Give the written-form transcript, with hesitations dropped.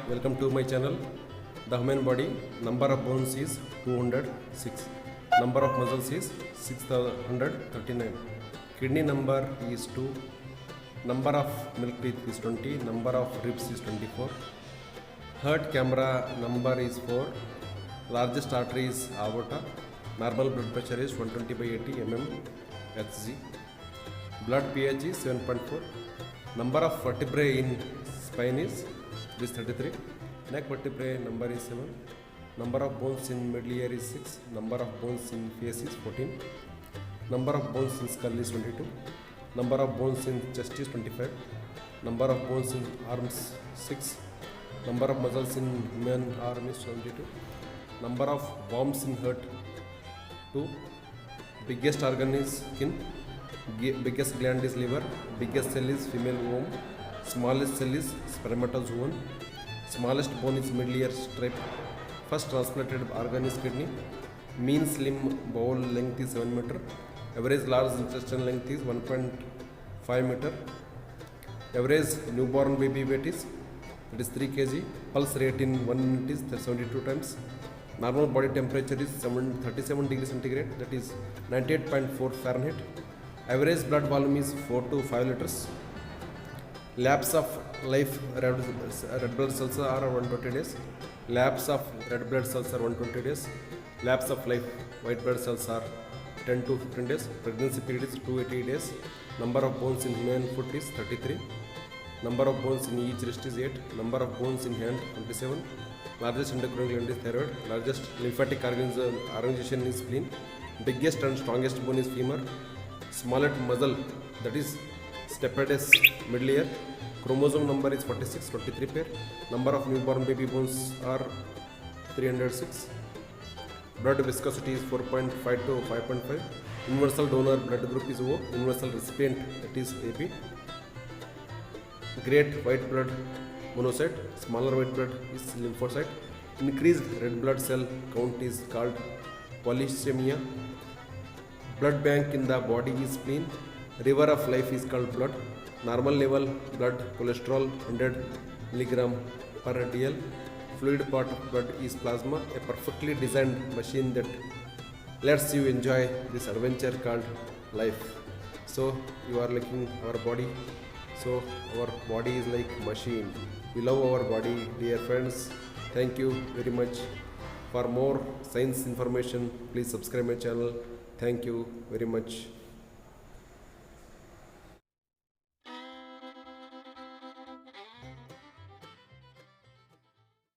welcome to my channel. The human body, number of bones is 206, number of muscles is 639, kidney number is 2, number of milk teeth is 20, number of ribs is 24, heart camera number is 4, largest artery is aorta, normal blood pressure is 120 by 80 mm Hg, blood pH is 7.4, number of vertebrae in spine is 33, neck vertebrae number is 7, number of bones in middle ear is 6, number of bones in face is 14, number of bones in skull is 22, number of bones in chest is 25, number of bones in arms 6, number of muscles in human arm is 72, number of worms in heart 2, biggest organ is skin, biggest gland is liver, biggest cell is female womb, smallest cell is spermatozoon, smallest bone is middle ear stripe, first transplanted organ is kidney, mean slim bowel length is 7 meter, average large intestine length is 1.5 meter, average newborn baby weight is 3 kg, pulse rate in 1 minute is 72 times, normal body temperature is 37 degrees centigrade, that is 98.4 Fahrenheit, average blood volume is 4 to 5 liters, lapse of life red blood cells are 120 days, lapse of red blood cells are 120 days, lapse of life white blood cells are 10 to 15 days, pregnancy period is 280 days, number of bones in human foot is 33, number of bones in each wrist is 8, number of bones in hand 27, largest endocrine gland is thyroid, largest lymphatic organization is spleen, biggest and strongest bone is femur, smallest muscle that is stapedius middle ear, chromosome number is 46, 23 pair, number of newborn baby bones are 306, blood viscosity is 4.5 to 5.5, universal donor blood group is O, universal recipient that is AB, great white blood monocyte, smaller white blood is lymphocyte, increased red blood cell count is called polycythemia, blood bank in the body is spleen, river of life is called blood, normal level blood cholesterol 100 mg per dl, fluid part of blood is plasma, a perfectly designed machine that lets you enjoy this adventure called life. So you are looking our body, so our body is like machine. We love our body, dear friends. Thank you very much. For more science information, please subscribe my channel. Thank you very much.